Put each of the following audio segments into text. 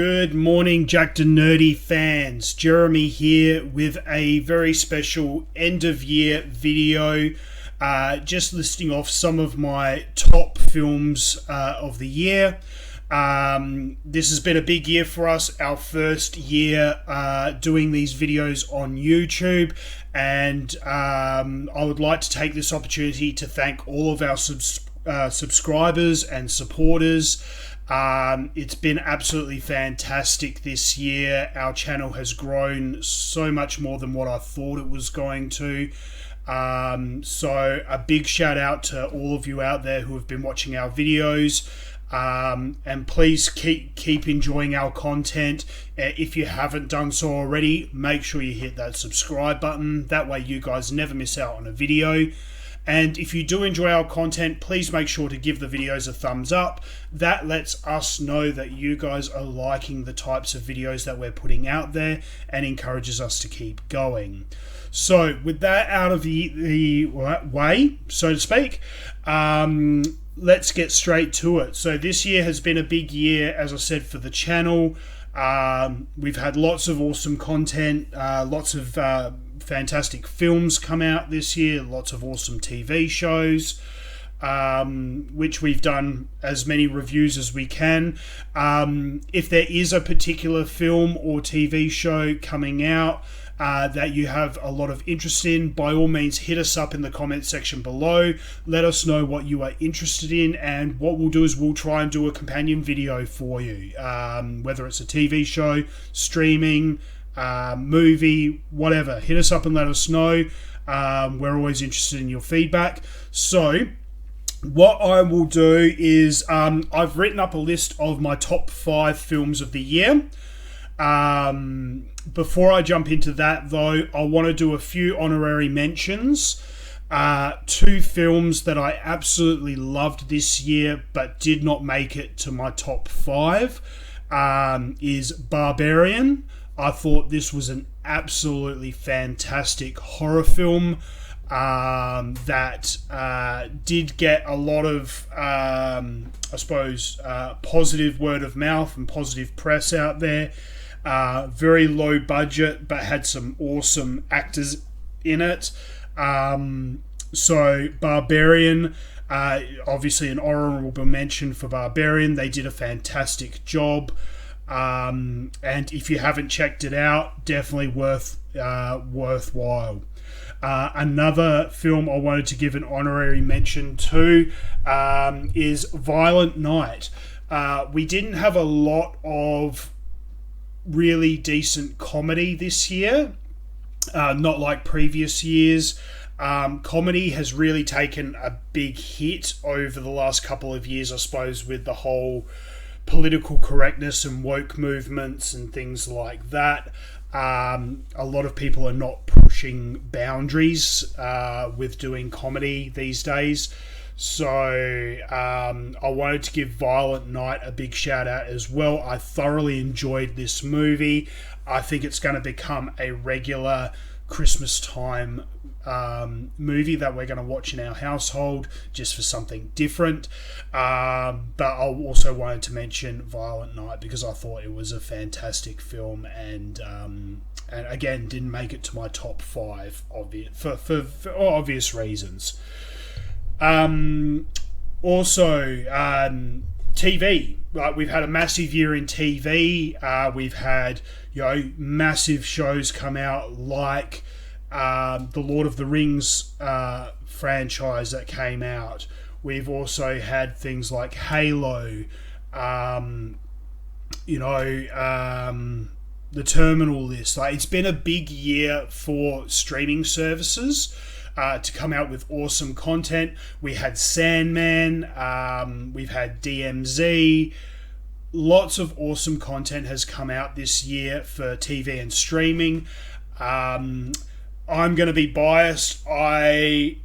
Good morning, Jackednnerdy fans. Jeremy here with a very special end-of-year video, just listing off some of my top films of the year. This has been a big year for us, our first year doing these videos on YouTube, and I would like to take this opportunity to thank all of our subscribers and supporters. It's been absolutely fantastic this year. Our channel has grown so much more than what I thought it was going to. So a big shout out to all of you out there who have been watching our videos. And please keep enjoying our content. If you haven't done so already, make sure you hit that subscribe button. That way you guys never miss out on a video. And if you do enjoy our content, please make sure to give the videos a thumbs up. That lets us know that you guys are liking the types of videos that we're putting out there and encourages us to keep going. So with that out of the way, so to speak, let's get straight to it. So this year has been a big year, as I said, for the channel. We've had lots of awesome content, lots of fantastic films come out this year, lots of awesome TV shows, which we've done as many reviews as we can. If there is a particular film or TV show coming out that you have a lot of interest in, by all means hit us up in the comment section below. Let us know what you are interested in, and what we'll do is we'll try and do a companion video for you, whether it's a TV show, streaming, movie, whatever. Hit us up and let us know. We're always interested in your feedback. So what I will do is I've written up a list of my top 5 films of the year. Before I jump into that though, I want to do a few honorary mentions. 2 films that I absolutely loved this year but did not make it to my top 5 is Barbarian. I thought this was an absolutely fantastic horror film that did get a lot of, positive word of mouth and positive press out there. Very low budget, but had some awesome actors in it. So Barbarian, obviously an honorable mention for Barbarian. They did a fantastic job. And if you haven't checked it out, definitely worthwhile. Another film I wanted to give an honorary mention to is Violent Night. We didn't have a lot of really decent comedy this year, not like previous years. Comedy has really taken a big hit over the last couple of years, I suppose, with the whole political correctness and woke movements and things like that. A lot of people are not pushing boundaries with doing comedy these days. So I wanted to give Violent Night a big shout out as well. I thoroughly enjoyed this movie. I think it's going to become a regular Christmas time movie that we're going to watch in our household, just for something different. But I also wanted to mention Violent Night because I thought it was a fantastic film, and again didn't make it to my top 5 for obvious reasons. Also, TV. Like, we've had a massive year in TV. We've had massive shows come out like the Lord of the Rings franchise that came out. We've also had things like Halo, the Terminal List. Like, it's been a big year for streaming services to come out with awesome content. We had Sandman, we've had DMZ. Lots of awesome content has come out this year for TV and streaming. I'm going to be biased. I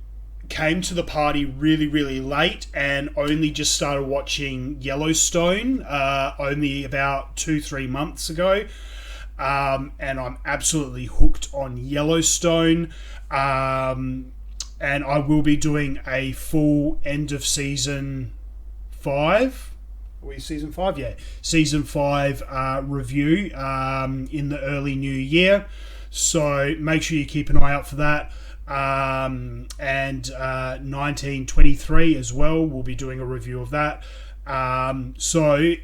came to the party really, really late and only just started watching Yellowstone only about 2-3 months ago. And I'm absolutely hooked on Yellowstone. And I will be doing a full end of season 5 we season 5? Yeah, season 5 review in the early new year. So make sure you keep an eye out for that. And 1923 as well. We'll be doing a review of that. So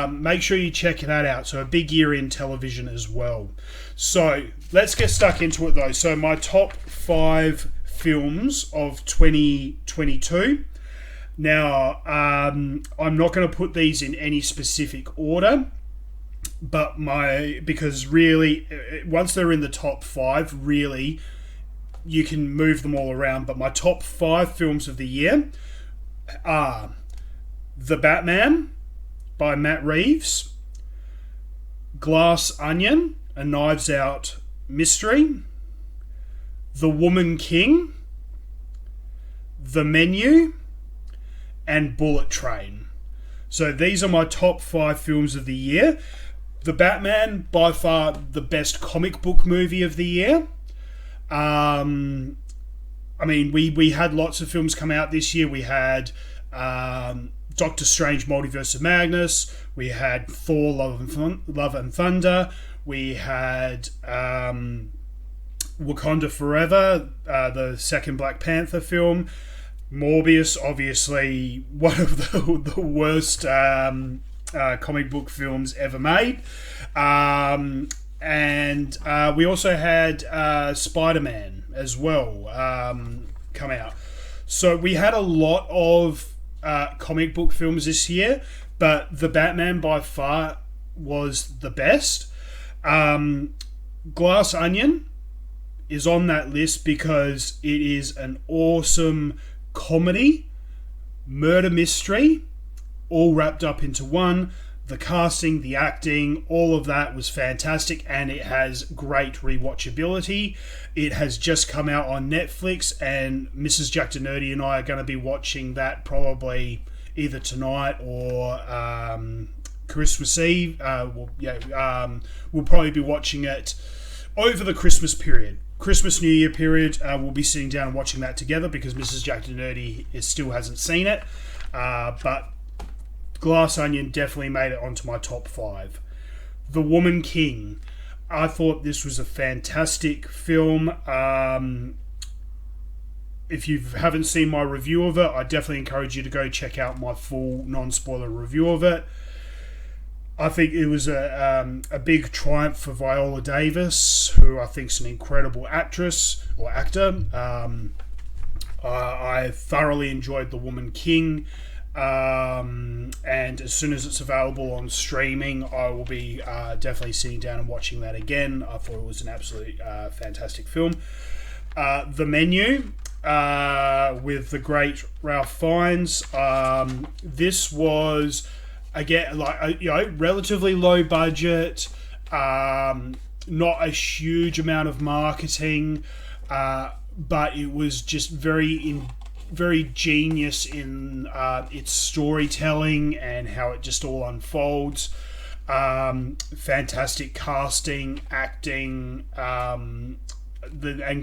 make sure you check that out. So a big year in television as well. So let's get stuck into it though. So my top 5 films of 2022. Now, I'm not going to put these in any specific order, but because really, once they're in the top 5, really, you can move them all around. But my top 5 films of the year are The Batman by Matt Reeves, Glass Onion, a Knives Out mystery, The Woman King, The Menu, and Bullet Train. So these are my top 5 films of the year. The Batman, by far the best comic book movie of the year. I mean, we had lots of films come out this year. We had Doctor Strange Multiverse of Madness. We had Thor Love and Thunder. We had Wakanda Forever, the second Black Panther film. Morbius, obviously one of the worst comic book films ever made. And we also had Spider-Man as well come out. So we had a lot of comic book films this year, but The Batman by far was the best. Glass Onion is on that list because it is an awesome comedy, murder mystery, all wrapped up into one. The casting, the acting, all of that was fantastic, and it has great rewatchability. It has just come out on Netflix, and Mrs. Jackednnerdy and I are going to be watching that probably either tonight or Christmas Eve. We'll probably be watching it over the Christmas period. Christmas New Year period, we'll be sitting down and watching that together because Mrs. Jackednnerdy still hasn't seen it. But Glass Onion definitely made it onto my top 5. The Woman King. I thought this was a fantastic film. If you haven't seen my review of it, I definitely encourage you to go check out my full non-spoiler review of it. I think it was a big triumph for Viola Davis, who I think is an incredible actress or actor. I thoroughly enjoyed The Woman King. And as soon as it's available on streaming, I will be definitely sitting down and watching that again. I thought it was an absolutely fantastic film. The Menu with the great Ralph Fiennes. This was, again, relatively low budget, not a huge amount of marketing, but it was just very genius in its storytelling and how it just all unfolds. Fantastic casting, acting, and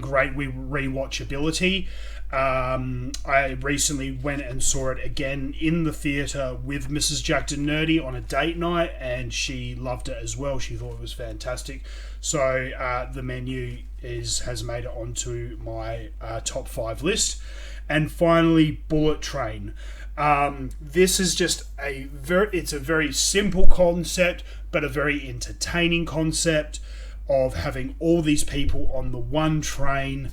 great rewatchability. I recently went and saw it again in the theatre with Mrs. Jackednnerdy on a date night, and she loved it as well. She thought it was fantastic. So The Menu has made it onto my top 5 list. And finally, Bullet Train. This is just it's a very simple concept, but a very entertaining concept of having all these people on the one train,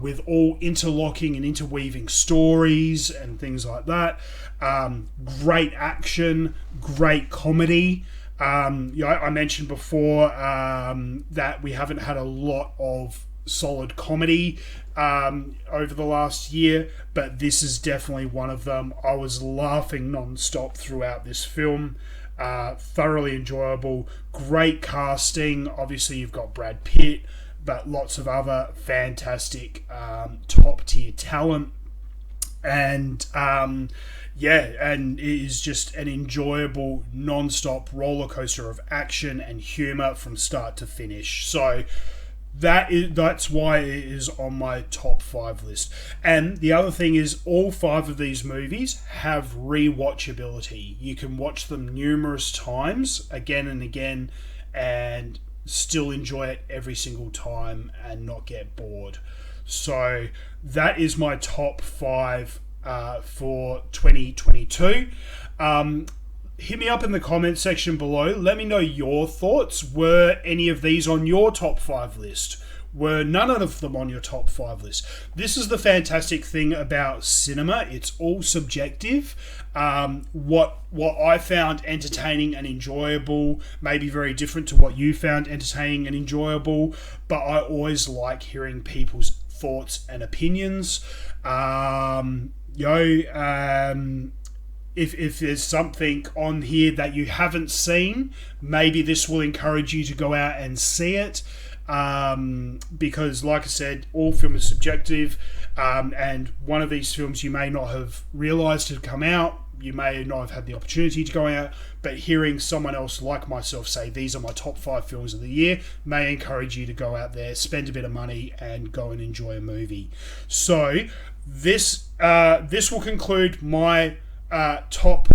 with all interlocking and interweaving stories and things like that. Great action, great comedy. I mentioned before that we haven't had a lot of solid comedy over the last year, but this is definitely one of them. I was laughing non-stop throughout this film. Thoroughly enjoyable, great casting. Obviously you've got Brad Pitt, but lots of other fantastic top tier talent, and and it is just an enjoyable non-stop roller coaster of action and humor from start to finish. So that's why it is on my top 5 list. And the other thing is, all 5 of these movies have rewatchability. You can watch them numerous times, again and again, and still enjoy it every single time and not get bored. So that is my top 5 for 2022. Hit me up in the comment section below. Let me know your thoughts. Were any of these on your top 5 list? Were none of them on your top 5 list? This is the fantastic thing about cinema. It's all subjective. What I found entertaining and enjoyable may be very different to what you found entertaining and enjoyable, but I always like hearing people's thoughts and opinions. If there's something on here that you haven't seen, maybe this will encourage you to go out and see it. Because, like I said, all film is subjective, and one of these films you may not have realised had come out. You may not have had the opportunity to go out, but hearing someone else like myself say these are my top 5 films of the year may encourage you to go out there, spend a bit of money, and go and enjoy a movie. So this will conclude my top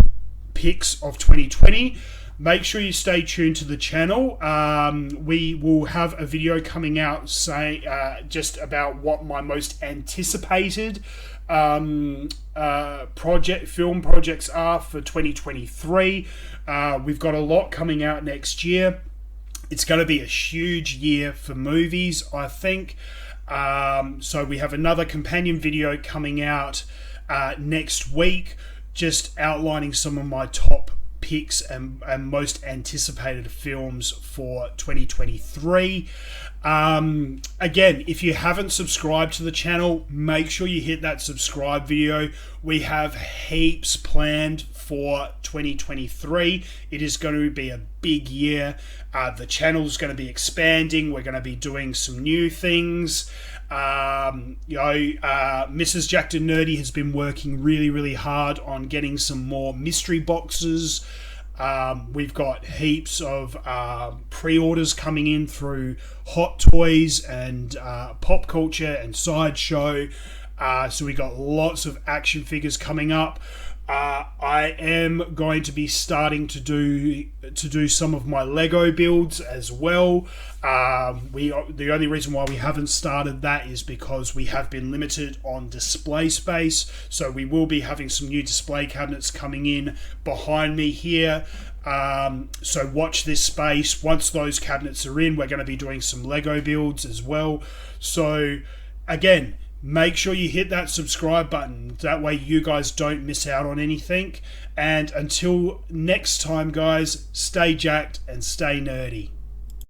picks of 2020. Make sure you stay tuned to the channel. We will have a video coming out saying just about what my most anticipated film projects are for 2023. We've got a lot coming out next year. It's going to be a huge year for movies, I think. So we have another companion video coming out next week, just outlining some of my top picks and most anticipated films for 2023. Again, if you haven't subscribed to the channel, make sure you hit that subscribe video. We have heaps planned for 2023. It is going to be a big year. The channel is going to be expanding. We're going to be doing some new things. Mrs. Jackednnerdy has been working really hard on getting some more mystery boxes. We've got heaps of pre-orders coming in through Hot Toys and Pop Culture and Sideshow. So we got lots of action figures coming up. I am going to be starting to do some of my Lego builds as well. The only reason why we haven't started that is because we have been limited on display space. So we will be having some new display cabinets coming in behind me here. So watch this space. Once those cabinets are in, we're going to be doing some Lego builds as well. So again, make sure you hit that subscribe button. That way you guys don't miss out on anything. And until next time, guys, stay jacked and stay nerdy.